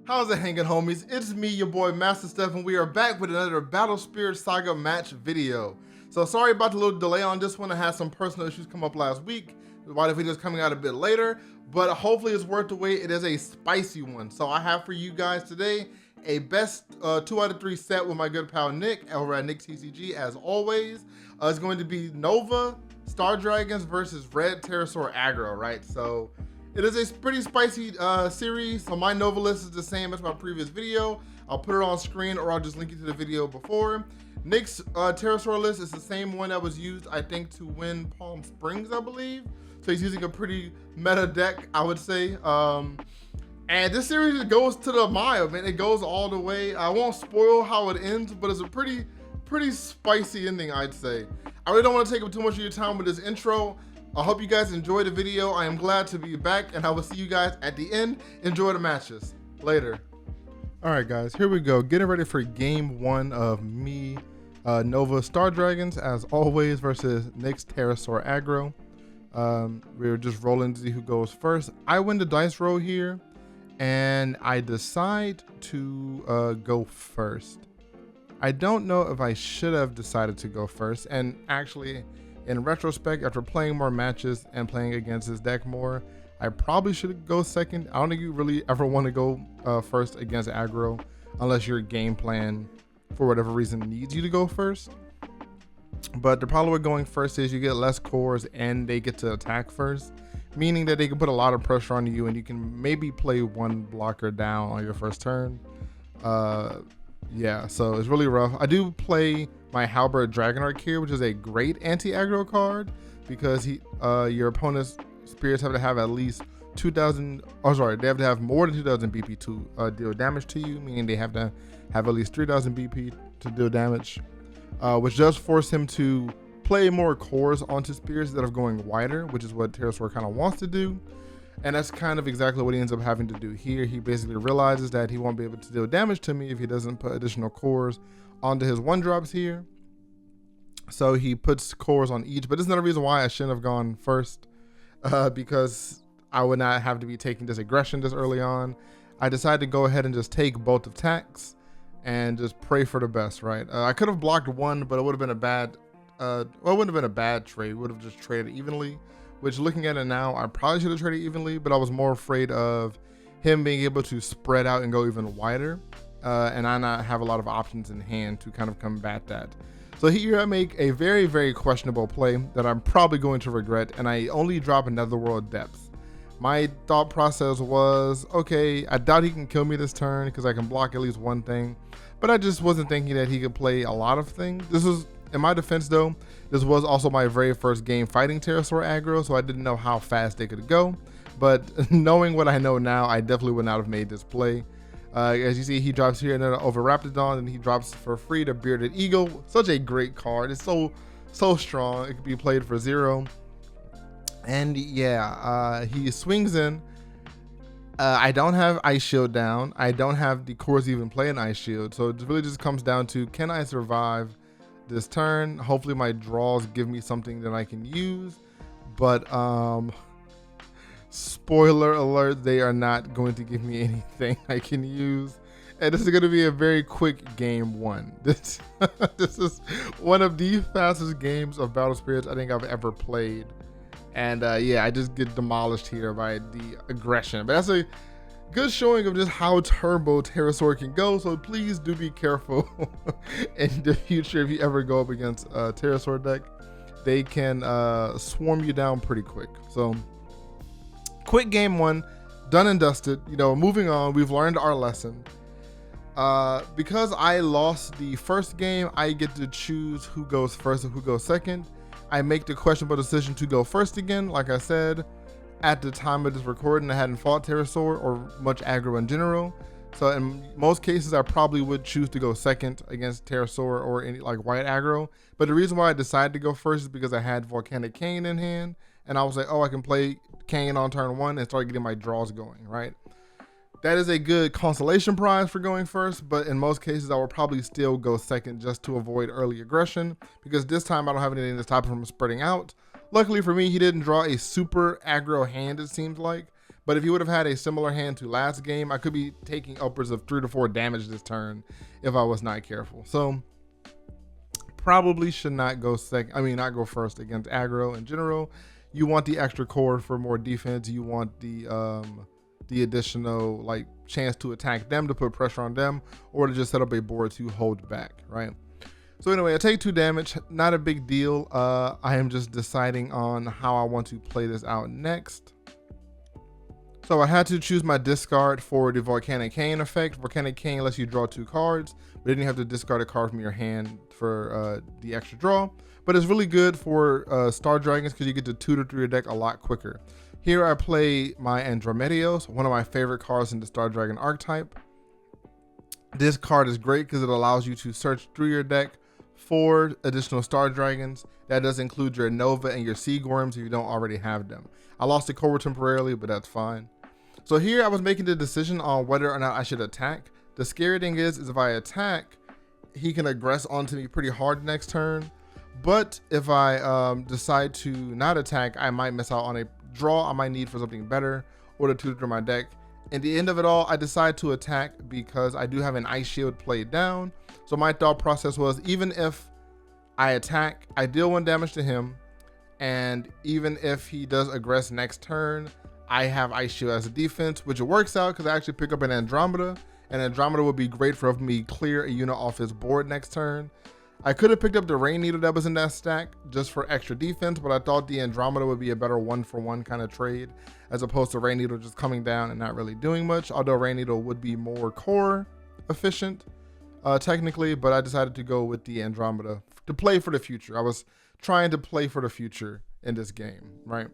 How's it hanging, homies? It's me, your boy Master Steph, and we are back with another Battle Spirits Saga match video. So sorry about the little delay on this one. I had some personal issues come up last week, why the video is coming out a bit later, but hopefully it's worth the wait. It is a spicy one. So I have for you guys today a best 2 out of 3 set with my good pal Nick over at Nick TCG as always. It's going to be Nova Star Dragons versus Red Terrasaur Aggro, right? So it is a pretty spicy series. So my Nova list is the same as my previous video. I'll put it on screen or I'll just link you to the video before. Nick's Terrasaur list is the same one that was used, I think, to win Palm Springs, I believe. So he's using a pretty meta deck, I would say. And this series goes to the mile, man. It goes all the way. I won't spoil how it ends, but it's a pretty spicy ending, I'd say. I really don't want to take up too much of your time with this intro. I hope you guys enjoyed the video. I am glad to be back, and I will see you guys at the end. Enjoy the matches. Later. All right, guys, here we go. Getting ready for game one of me, Nova Star Dragons, as always, versus Nick's Terrasaur Aggro. We're just rolling to see who goes first. I win the dice roll here, and I decide to go first. I don't know if I should have decided to go first, and actually, in retrospect, after playing more matches and playing against this deck more, I probably should go second. I don't think you really ever want to go first against aggro unless your game plan, for whatever reason, needs you to go first. But the problem with going first is you get less cores and they get to attack first, meaning that they can put a lot of pressure on you and you can maybe play one blocker down on your first turn. Yeah, so it's really rough. I do play my Halberd Dragonarch here, which is a great anti-aggro card because your opponent's spirits have to have at least 2,000. Oh, sorry, they have to have more than 2,000 BP to deal damage to you, meaning they have to have at least 3,000 BP to deal damage, which does force him to play more cores onto spirits instead of going wider, which is what Terrasaur kind of wants to do. And that's kind of exactly what he ends up having to do here. He basically realizes that he won't be able to deal damage to me if he doesn't put additional cores onto his 1-drops here. So he puts cores on each, but there's another reason why I shouldn't have gone first, because I would not have to be taking this aggression this early on. I decided to go ahead and just take both attacks and just pray for the best, right? I could have blocked one, but it would have been a bad, well, it wouldn't have been a bad trade. We would have just traded evenly. Which, looking at it now, I probably should have traded evenly, but I was more afraid of him being able to spread out and go even wider, and I not have a lot of options in hand to kind of combat that. So here I make a very questionable play that I'm probably going to regret, and I only drop Netherworld Depths. My thought process was, okay, I doubt he can kill me this turn because I can block at least one thing, but I just wasn't thinking that he could play a lot of things. This was, in my defense though, this was also my very first game fighting Terrasaur Aggro, so I didn't know how fast they could go. But knowing what I know now, I definitely would not have made this play. As you see, he drops here another Over Raptidon, and he drops for free the Bearded Eagle. Such a great card. It's so strong. It can be played for 0. And yeah, he swings in. I don't have Ice Shield down. I don't have the cores even play an Ice Shield. So it really just comes down to, can I survive this turn? Hopefully my draws give me something that I can use, but spoiler alert, they are not going to give me anything I can use, and this is going to be a very quick game one. This is one of the fastest games of Battle Spirits I think I've ever played, and yeah, I just get demolished here by the aggression. But that's a good showing of just how turbo Terrasaur can go, so please do be careful in the future if you ever go up against a Terrasaur deck. They can swarm you down pretty quick. So quick game one, done and dusted. You know, moving on, we've learned our lesson. Because I lost the first game, I get to choose who goes first and who goes second. I make the questionable decision to go first again. Like I said, at the time of this recording, I hadn't fought Terrasaur or much aggro in general. So in most cases, I probably would choose to go second against Terrasaur or any like white aggro. But the reason why I decided to go first is because I had Volcanic Cane in hand, and I was like, oh, I can play Cane on turn 1 and start getting my draws going, right? That is a good consolation prize for going first, but in most cases, I will probably still go second just to avoid early aggression, because this time I don't have anything to stop him from spreading out. Luckily for me, he didn't draw a super aggro hand, it seems like, But if he would have had a similar hand to last game, I could be taking upwards of 3 to 4 damage this turn if I was not careful. So probably should not go not go first against aggro in general. You want the extra core for more defense. You want the additional like chance to attack them, to put pressure on them, or to just set up a board to hold back, right? So anyway, I take 2 damage, not a big deal. I am just deciding on how I want to play this out next. So I had to choose my discard for the Volcanic Cane effect. Volcanic Cane lets you draw 2 cards, but then you have to discard a card from your hand for the extra draw. But it's really good for Star Dragons because you get to tutor through your deck a lot quicker. Here I play my Andromedios, one of my favorite cards in the Star Dragon archetype. This card is great because it allows you to search through your deck for additional Star Dragons. That does include your Nova and your Seagorms if you don't already have them. I lost the Cobra temporarily, but that's fine. So here I was making the decision on whether or not I should attack. The scary thing is if I attack, he can aggress onto me pretty hard next turn. But if I decide to not attack, I might miss out on a draw I might need for something better, or to tutor my deck. In the end of it all, I decide to attack because I do have an Ice Shield played down. So my thought process was, even if I attack, I deal 1 damage to him, and even if he does aggress next turn, I have Ice Shield as a defense, which works out because I actually pick up an Andromeda, and Andromeda would be great for helping me clear a unit off his board next turn. I could have picked up the Rain Needle that was in that stack just for extra defense, but I thought the Andromeda would be a better 1-for-1 kind of trade, as opposed to Rain Needle just coming down and not really doing much, although Rain Needle would be more core efficient technically, but I decided to go with the Andromeda to play for the future. I was trying to play for the future in this game, right?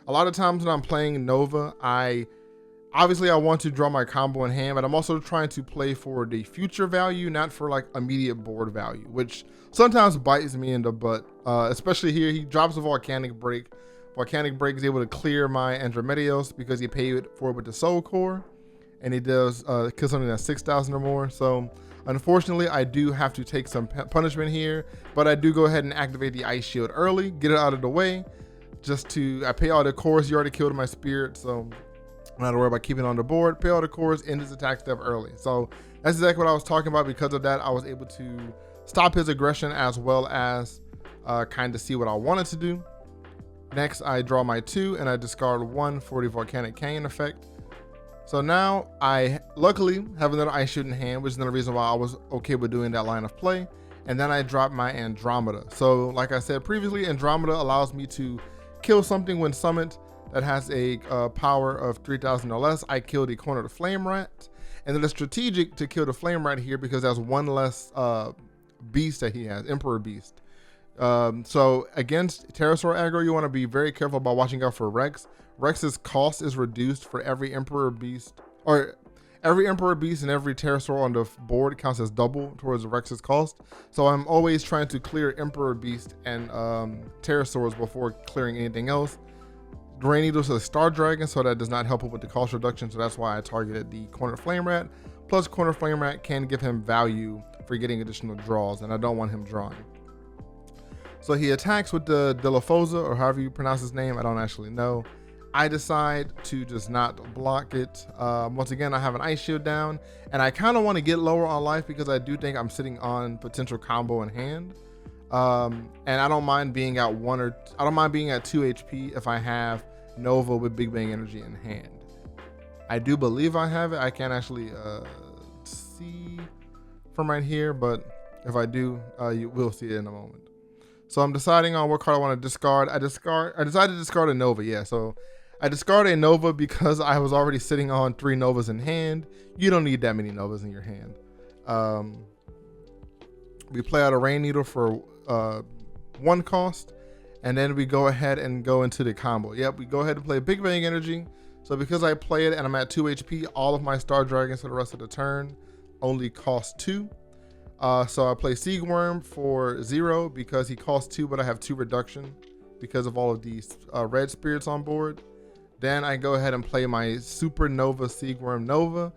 A lot of times when I'm playing Nova, obviously I want to draw my combo in hand, but I'm also trying to play for the future value, not for like immediate board value, which sometimes bites me in the butt. Especially here, he drops a Volcanic Break. Volcanic Break is able to clear my Andromedios because he paid for it with the Soul Core, and he does kill something that's 6,000 or more. So unfortunately, I do have to take some punishment here, but I do go ahead and activate the Ice Shield early, get it out of the way, I pay all the cores. You already killed my spirit, so I'm not worried about keeping it on the board. Pay all the cores, end his attack step early. So that's exactly what I was talking about. Because of that, I was able to stop his aggression as well as kind of see what I wanted to do. Next, I draw my 2 and I discard 1 for the Volcanic Cane effect. So now I luckily have another Ice Shield in hand, which is another reason why I was okay with doing that line of play. And then I drop my Andromeda. So like I said previously, Andromeda allows me to kill something when summoned that has a power of 3,000 or less. I kill the corner of the Flame Rat, and then it's strategic to kill the Flame Rat here because that's 1 less beast that he has, Emperor Beast. So against Terrasaur Aggro, you want to be very careful about watching out for Rex. Rex's cost is reduced for every Emperor Beast, or every Emperor Beast and every Terrasaur on the board counts as double towards Rex's cost. So I'm always trying to clear Emperor Beast and Terrasaurs before clearing anything else. Rain Needle is a Star Dragon, so that does not help him with the cost reduction, so that's why I targeted the Corner Flame Rat. Plus, Corner Flame Rat can give him value for getting additional draws, and I don't want him drawing. So he attacks with the Dilophosa, or however you pronounce his name, I don't actually know. I decide to just not block it. Once again, I have an Ice Shield down, and I kind of want to get lower on life because I do think I'm sitting on potential combo in hand. And I don't mind being at 2 HP if I have Nova with Big Bang Energy in hand. I do believe I have it. I can't actually see from right here, but if I do, you will see it in a moment. So I'm deciding on what card I want to discard. I decided to discard a Nova. Yeah, so I discarded a Nova because I was already sitting on 3 Novas in hand. You don't need that many Novas in your hand. We play out a Rain Needle for 1 cost, and then we go ahead and go into the combo. Yep, we go ahead and play Big Bang Energy. So because I play it and I'm at 2 HP, all of my Star Dragons for the rest of the turn only cost 2. So I play Seagworm for 0 because he costs 2, but I have 2 reduction because of all of these red spirits on board. Then I go ahead and play my Super Nova Seagworm Nova.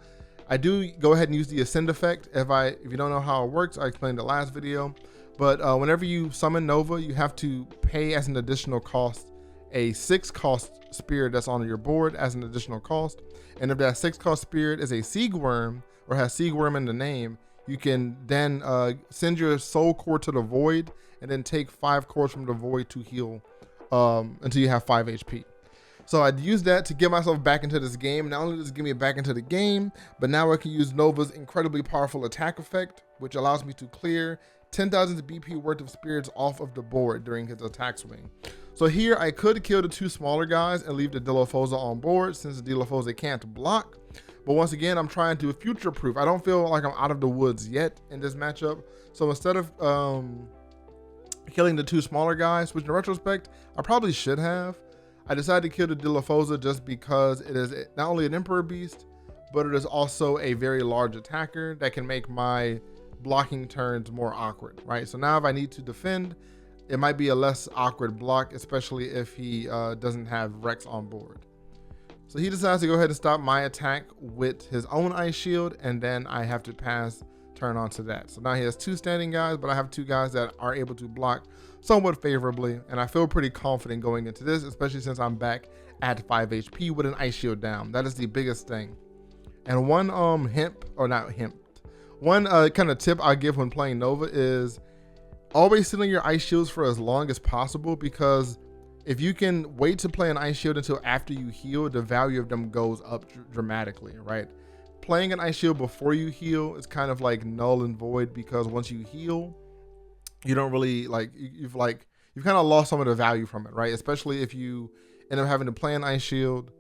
I do go ahead and use the Ascend effect. If you don't know how it works, I explained the last video. But whenever you summon Nova, you have to pay as an additional cost a 6-cost spirit that's on your board as an additional cost. And if that 6-cost spirit is a Siegworm or has Siegworm in the name, you can then send your soul core to the void and then take 5 cores from the void to heal until you have 5 HP. So I'd use that to get myself back into this game. Not only does it get me back into the game, but now I can use Nova's incredibly powerful attack effect, which allows me to clear 10,000 BP worth of spirits off of the board during his attack swing. So here I could kill the 2 smaller guys and leave the Dilophosa on board since the Dilophosa can't block. But once again, I'm trying to future proof. I don't feel like I'm out of the woods yet in this matchup. So instead of killing the 2 smaller guys, which in retrospect, I probably should have, I decided to kill the Dilophosa just because it is not only an Emperor Beast, but it is also a very large attacker that can make my blocking turns more awkward, right? So now if I need to defend, it might be a less awkward block, especially if he doesn't have Rex on board. So he decides to go ahead and stop my attack with his own Ice Shield, and then I have to pass turn on to that. So now he has 2 standing guys, but I have 2 guys that are able to block somewhat favorably, and I feel pretty confident going into this, especially since I'm back at 5 HP with an Ice Shield down. That is the biggest thing. And one kind of tip I give when playing Nova is always sit on your Ice Shields for as long as possible, because if you can wait to play an Ice Shield until after you heal, the value of them goes up dramatically, right? Playing an Ice Shield before you heal is kind of like null and void, because once you heal, you don't really you've kind of lost some of the value from it, right? Especially if you end up having to play an Ice Shield,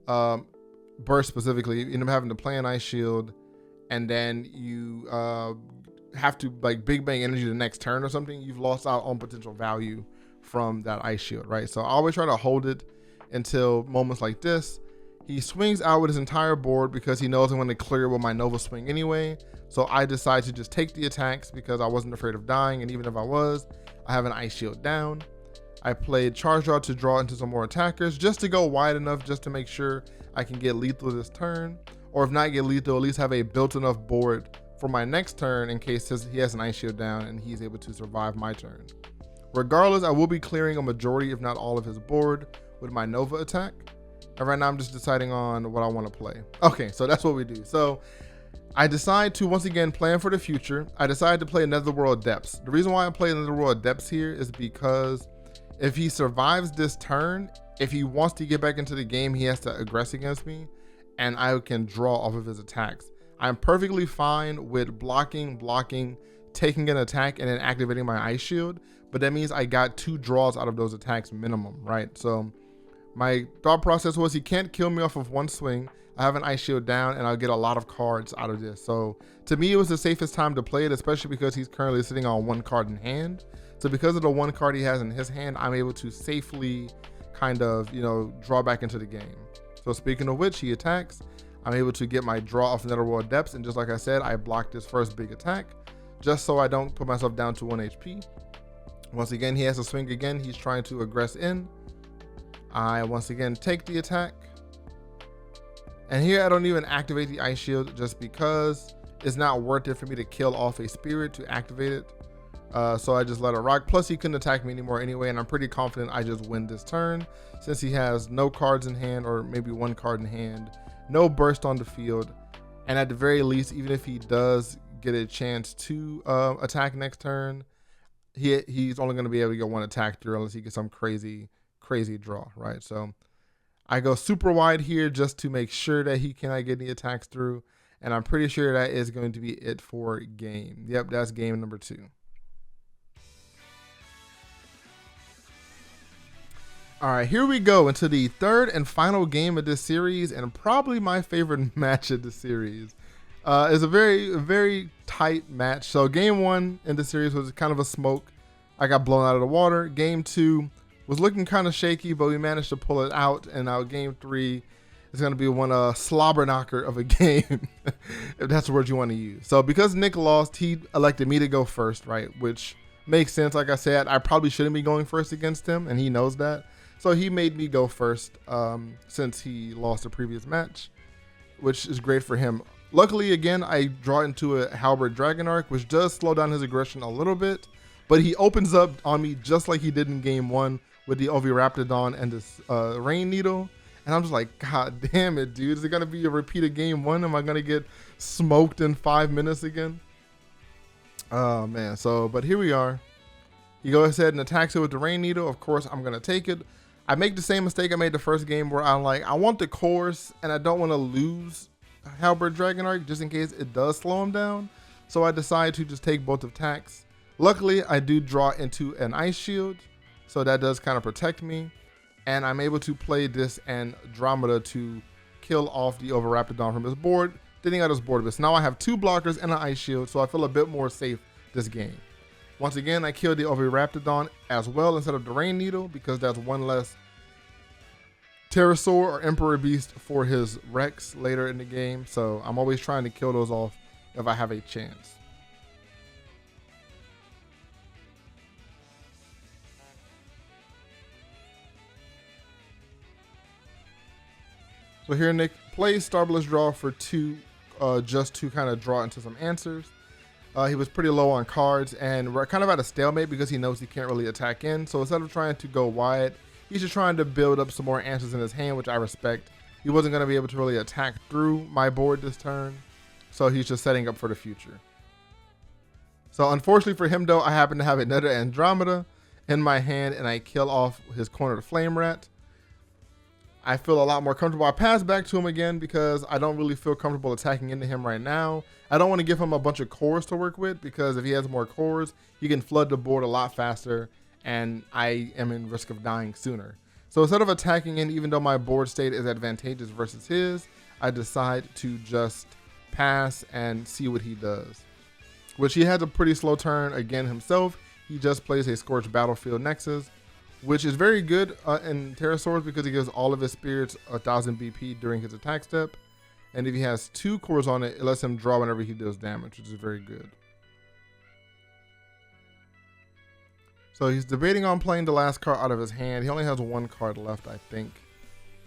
burst specifically, you end up having to play an Ice Shield, and then you have to big bang energy the next turn or something. You've lost out on potential value from that Ice Shield, right? So I always try to hold it until moments like this. He swings out with his entire board because he knows I'm going to clear with my Nova swing anyway. So I decide to just take the attacks because I wasn't afraid of dying, and even if I was, I have an Ice Shield down. I played Charge Draw to draw into some more attackers just to go wide enough just to make sure I can get lethal this turn, or if not get lethal, at least have a built enough board for my next turn in case he has an Ice Shield down and he's able to survive my turn. Regardless, I will be clearing a majority, if not all, of his board with my Nova attack. And right now I'm just deciding on what I want to play. Okay, so that's what we do. So I decide to once again plan for the future. I decided to play Netherworld Depths. The reason why I play Netherworld Depths here is because if he survives this turn, if he wants to get back into the game, he has to aggress against me, and I can draw off of his attacks. I'm perfectly fine with blocking, taking an attack, and then activating my Ice Shield, but that means I got 2 draws out of those attacks minimum, right? So my thought process was he can't kill me off of 1 swing. I have an Ice Shield down, and I'll get a lot of cards out of this. So to me, it was the safest time to play it, especially because he's currently sitting on 1 card in hand. So because of the 1 card he has in his hand, I'm able to safely kind of, draw back into the game. So speaking of which, he attacks. I'm able to get my draw off Netherworld Depths, and just like I said, I blocked his first big attack just so I don't put myself down to 1 HP. Once again, he has to swing again. He's trying to aggress in. I once again take the attack. And here I don't even activate the Ice Shield just because it's not worth it for me to kill off a spirit to activate it. So I just let it rock. Plus he couldn't attack me anymore anyway, and I'm pretty confident I just win this turn since he has no cards in hand, or maybe 1 card in hand, no burst on the field, and at the very least, even if he does get a chance to attack next turn, he's only going to be able to get 1 attack through unless he gets some crazy draw, right? So I go super wide here just to make sure that he cannot get any attacks through, and I'm pretty sure that is going to be it for game. Yep, that's game number 2. All right, here we go into the 3rd and final game of this series, and probably my favorite match of the series. It's a very, very tight match. So game 1 in the series was kind of a smoke. I got blown out of the water. Game 2 was looking kind of shaky, but we managed to pull it out. And now game 3 is going to be one slobber knocker of a game, if that's the word you want to use. So because Nick lost, he elected me to go first, right? Which makes sense. Like I said, I probably shouldn't be going first against him, and he knows that. So he made me go first since he lost the previous match, which is great for him. Luckily, again, I draw into a Halberd Dragon Arc, which does slow down his aggression a little bit, but he opens up on me just like he did in game 1 with the Oviraptidon and this Rain Needle. And I'm just like, God damn it, dude. Is it going to be a repeat of game 1? Am I going to get smoked in 5 minutes again? Oh, man. So, but here we are. He goes ahead and attacks it with the Rain Needle. Of course, I'm going to take it. I make the same mistake I made the first game where I'm like, I want the course and I don't want to lose Halberd Dragonarch just in case it does slow him down. So I decide to just take both attacks. Luckily, I do draw into an Ice Shield, so that does kind of protect me. And I'm able to play this Andromeda to kill off the Oviraptidon from his board, thinning out his board. But now I have 2 blockers and an Ice Shield, so I feel a bit more safe this game. Once again, I killed the Oviraptidon as well instead of the Rain Needle because that's 1 less Terrasaur or Emperor Beast for his Rex later in the game. So I'm always trying to kill those off if I have a chance. So here Nick plays Starbless Draw for 2 just to kind of draw into some answers. He was pretty low on cards, and we're kind of at a stalemate because he knows he can't really attack in. So instead of trying to go wide, he's just trying to build up some more answers in his hand, which I respect. He wasn't going to be able to really attack through my board this turn, so he's just setting up for the future. So unfortunately for him, though, I happen to have another Andromeda in my hand, and I kill off his Cornered Flame Rat. I feel a lot more comfortable. I pass back to him again because I don't really feel comfortable attacking into him right now. I don't want to give him a bunch of cores to work with because if he has more cores, he can flood the board a lot faster and I am in risk of dying sooner. So instead of attacking in, even though my board state is advantageous versus his, I decide to just pass and see what he does. Which he has a pretty slow turn again himself. He just plays a Scorched Battlefield Nexus, which is very good in Terrasaurs because he gives all of his spirits 1000 BP during his attack step. And if he has 2 cores on it, it lets him draw whenever he deals damage, which is very good. So he's debating on playing the last card out of his hand. He only has 1 card left, I think.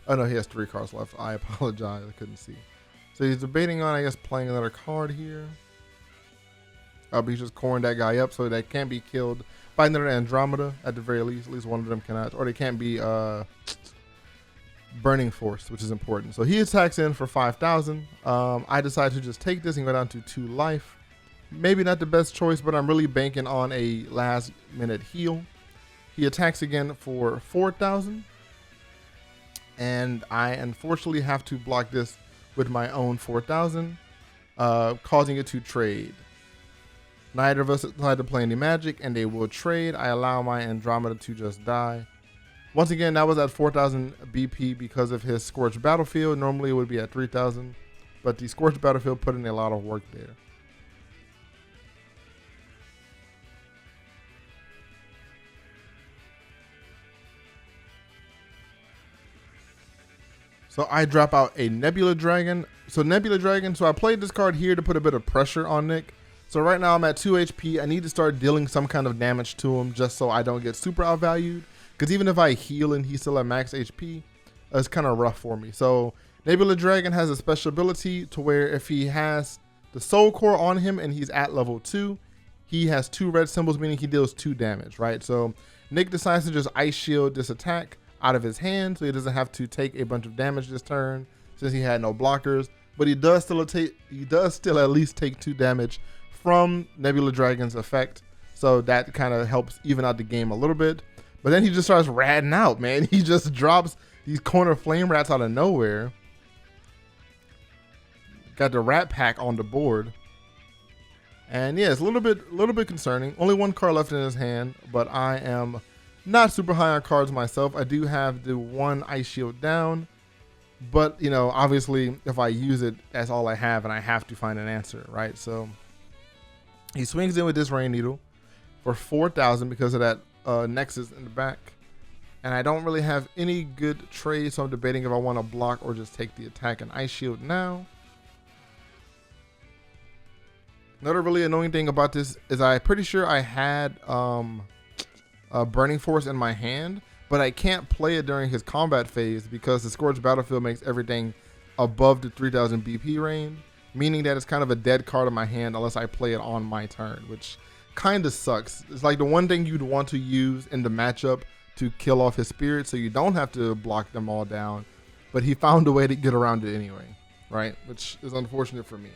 Oh no, he has 3 cards left. I apologize, I couldn't see. So he's debating on, I guess, playing another card here. But he's just coring that guy up so that can't be killed by another Andromeda at the very least. At least one of them cannot. Or they can't be Burning Force, which is important. So he attacks in for 5,000. I decide to just take this and go down to 2 life. Maybe not the best choice, but I'm really banking on a last minute heal. He attacks again for 4,000. And I unfortunately have to block this with my own 4,000, causing it to trade. Neither of us decide to play any magic, and they will trade. I allow my Andromeda to just die. Once again, that was at 4,000 BP because of his Scorched Battlefield. Normally it would be at 3,000, but the Scorched Battlefield put in a lot of work there. So I drop out a Nebula Dragon. So I played this card here to put a bit of pressure on Nick. So right now I'm at 2 HP. I need to start dealing some kind of damage to him just so I don't get super outvalued. Because even if I heal and he's still at max HP, it's kind of rough for me. So Nebula Dragon has a special ability to where if he has the Soul Core on him and he's at level 2, he has 2 red symbols, meaning he deals 2 damage, right? So Nick decides to just Ice Shield this attack out of his hand so he doesn't have to take a bunch of damage this turn since he had no blockers. But he does still at least take 2 damage from Nebula Dragon's effect, so that kind of helps even out the game a little bit. But then he just starts ratting out, man. He just drops these Corner Flame Rats out of nowhere. Got the Rat Pack on the board, and yeah, it's a little bit concerning. Only 1 card left in his hand, but I am not super high on cards myself. I do have the 1 Ice Shield down, but you know, obviously, if I use it, that's all I have, and I have to find an answer, right? So he swings in with this Rain Needle for 4,000 because of that Nexus in the back. And I don't really have any good trade, so I'm debating if I want to block or just take the attack and Ice Shield now. Another really annoying thing about this is I'm pretty sure I had Burning Force in my hand, but I can't play it during his combat phase because the Scorched Battlefield makes everything above the 3,000 BP range, meaning that it's kind of a dead card in my hand unless I play it on my turn, which kind of sucks. It's like the one thing you'd want to use in the matchup to kill off his spirits so you don't have to block them all down. But he found a way to get around it anyway, right? Which is unfortunate for me.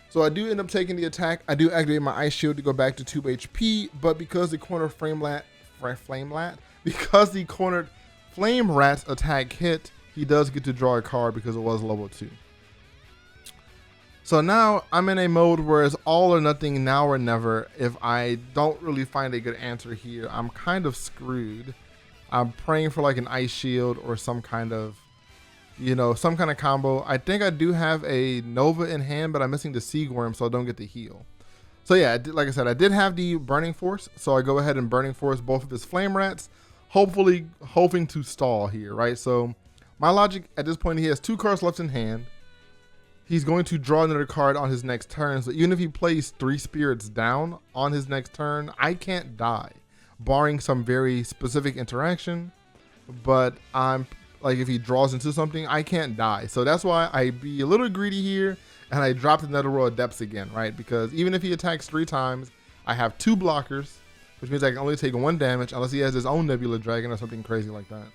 So I do end up taking the attack. I do activate my ice shield to go back to 2 HP, but because the cornered flame rat's attack hit, he does get to draw a card because it was level 2. So now I'm in a mode where it's all or nothing, now or never. If I don't really find a good answer here, I'm kind of screwed. I'm praying for like an ice shield or some kind of, some kind of combo. I think I do have a Nova in hand, but I'm missing the Seagworm, so I don't get the heal. So yeah, like I said, I did have the Burning Force, so I go ahead and Burning Force both of his Flame Rats, hopefully hoping to stall here, right? So my logic at this point, he has 2 cards left in hand. He's going to draw another card on his next turn. So even if he plays 3 spirits down on his next turn, I can't die, barring some very specific interaction. But I'm like, if he draws into something, I can't die. So that's why I be a little greedy here, and I drop the Netherworld Depths again, right? Because even if he attacks 3 times, I have 2 blockers, which means I can only take 1 damage unless he has his own Nebula Dragon or something crazy like that.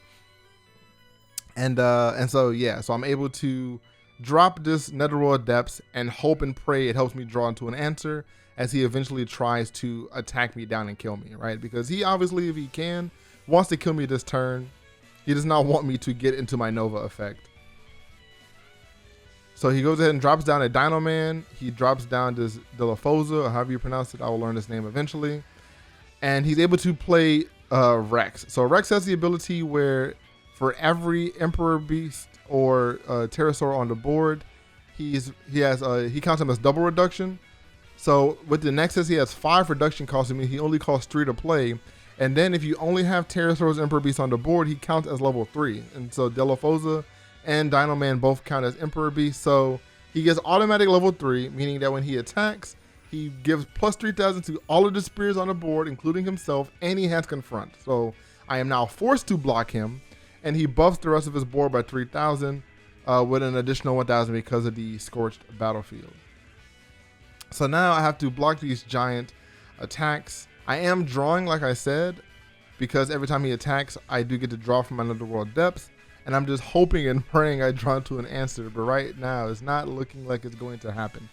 And so yeah, so I'm able to drop this Netherworld Depths and hope and pray it helps me draw into an answer as he eventually tries to attack me down and kill me, right? Because he obviously, if he can, wants to kill me this turn. He does not want me to get into my Nova effect. So he goes ahead and drops down a Dino Man. He drops down this Dilophosa, or however you pronounce it. I will learn his name eventually. And he's able to play Rex. So Rex has the ability where for every Emperor Beast or Terrasaur on the board, he counts him as double reduction. So with the Nexus, he has 5 reduction costs. I mean, he only costs 3 to play. And then if you only have Terrasaur's Emperor Beast on the board, he counts as level 3. And so Dilophosa and Dino Man both count as Emperor Beast. So he gets automatic level 3, meaning that when he attacks, he gives plus 3,000 to all of the spirits on the board, including himself, and he has Confront. So I am now forced to block him, and he buffs the rest of his board by 3,000 with an additional 1,000 because of the Scorched Battlefield. So now I have to block these giant attacks. I am drawing, like I said, because every time he attacks, I do get to draw from my Netherworld Depths, and I'm just hoping and praying I draw to an answer, but right now it's not looking like it's going to happen.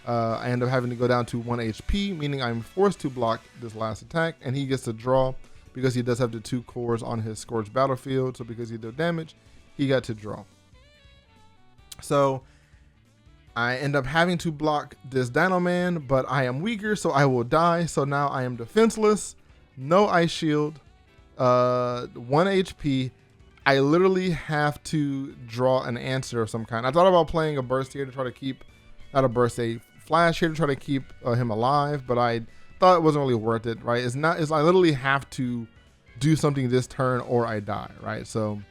I end up having to go down to 1 HP, meaning I'm forced to block this last attack, and he gets to draw because he does have the 2 cores on his Scorched Battlefield, so because he did damage, he got to draw. So I end up having to block this Dino Man, but I am weaker, so I will die. So now I am defenseless, no ice shield, 1 HP. I literally have to draw an answer of some kind. I thought about playing a burst here to try to keep, not a burst, a flash here to try to keep him alive, but I thought it wasn't really worth it, right? I literally have to do something this turn or I die, right? So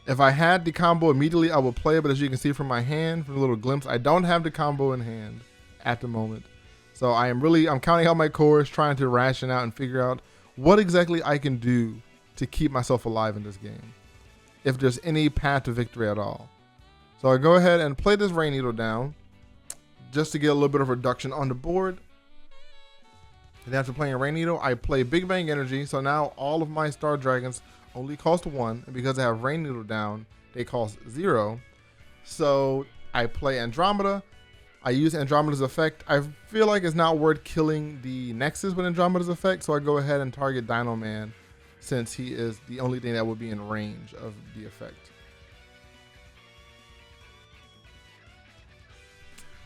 if I had the combo immediately, I would play it, but as you can see from my hand, from the little glimpse, I don't have the combo in hand at the moment. So I'm counting out my cores, trying to ration out and figure out what exactly I can do to keep myself alive in this game, if there's any path to victory at all. So I go ahead and play this Rain Needle down, just to get a little bit of reduction on the board. And after playing a Rain Needle, I play Big Bang Energy. So now all of my Star Dragons only cost 1, and because I have Rain Needle down, they cost 0. So I play Andromeda. I use Andromeda's effect. I feel like it's not worth killing the Nexus with Andromeda's effect, so I go ahead and target Dino Man, since he is the only thing that would be in range of the effect.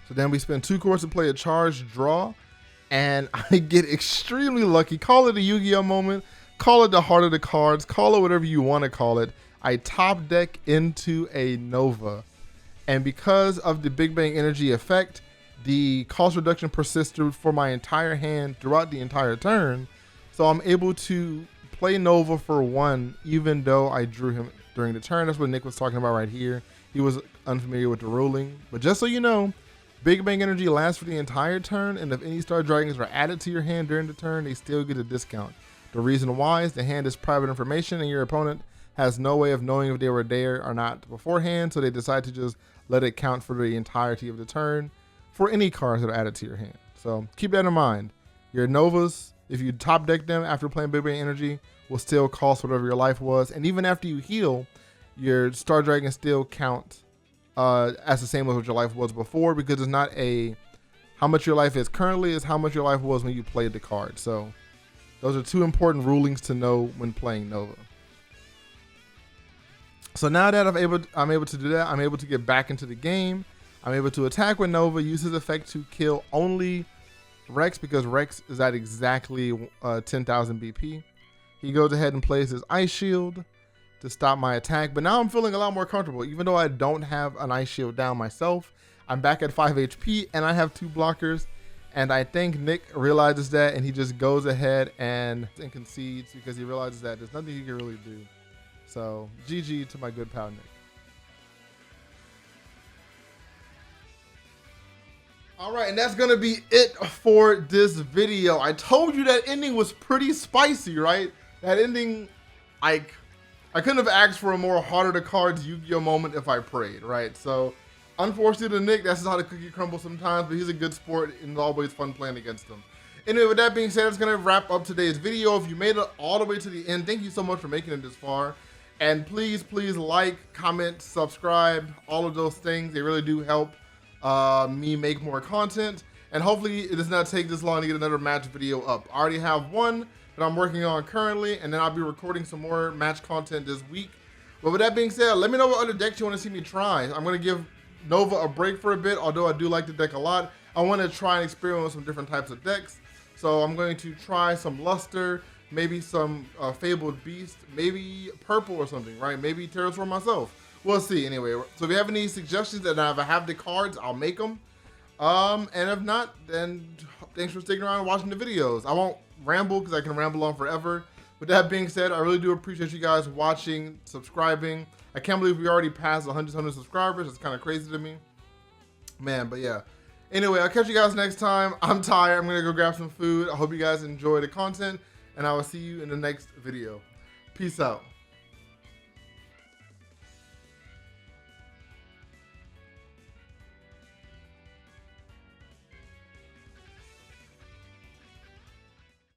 So then we spend 2 cores to play a charge draw, and I get extremely lucky. Call it a Yu-Gi-Oh moment, call it the heart of the cards, call it whatever you want to call it. I top deck into a Nova, and because of the Big Bang Energy effect, the cost reduction persisted for my entire hand throughout the entire turn. So I'm able to play Nova for 1, even though I drew him during the turn. That's what Nick was talking about right here. He was unfamiliar with the ruling, but just so you know, Big Bang Energy lasts for the entire turn, and if any Star Dragons are added to your hand during the turn, they still get a discount. The reason why is the hand is private information, and your opponent has no way of knowing if they were there or not beforehand, so they decide to just let it count for the entirety of the turn for any cards that are added to your hand. So keep that in mind. Your Novas, if you top deck them after playing Big Bang Energy, will still cost whatever your life was. And even after you heal, your Star Dragon still count as the same as what your life was before, because it's not a how much your life is currently, is how much your life was when you played the card. So those are two important rulings to know when playing Nova. So now that I'm able to do that, I'm able to get back into the game. I'm able to attack with Nova, use his effect to kill only Rex, because Rex is at exactly 10,000 BP. He goes ahead and plays his Ice Shield to stop my attack. But now I'm feeling a lot more comfortable. Even though I don't have an Ice Shield down myself, I'm back at 5 HP and I have 2 blockers. And I think Nick realizes that, and he just goes ahead and concedes because he realizes that there's nothing he can really do. So GG to my good pal Nick. All right, and that's gonna be it for this video. I told you that ending was pretty spicy, right? That ending, I couldn't have asked for a more harder to cards Yu-Gi-Oh moment if I prayed, right? So unfortunately to Nick, that's just how the cookie crumbles sometimes, but he's a good sport and it's always fun playing against him. Anyway, with that being said, it's gonna wrap up today's video. If you made it all the way to the end, thank you so much for making it this far. And please like, comment, subscribe, all of those things. They really do help me make more content, and hopefully it does not take this long to get another match video up. I already have one that I'm working on currently, and then I'll be recording some more match content this week. But with that being said, let me know what other decks you want to see me try. I'm going to give Nova a break for a bit, although I do like the deck a lot. I want to try and experiment with some different types of decks. So I'm going to try some Luster, maybe some Fabled Beast, maybe Purple or something, right? Maybe Terrasaur myself. We'll see. Anyway, so if you have any suggestions and if I have the cards, I'll make them. And if not, then thanks for sticking around and watching the videos. I won't ramble because I can ramble on forever. With that being said, I really do appreciate you guys watching, subscribing. I can't believe we already passed 100 subscribers. It's kind of crazy to me, man. But yeah. Anyway, I'll catch you guys next time. I'm tired. I'm gonna go grab some food. I hope you guys enjoy the content, and I will see you in the next video. Peace out.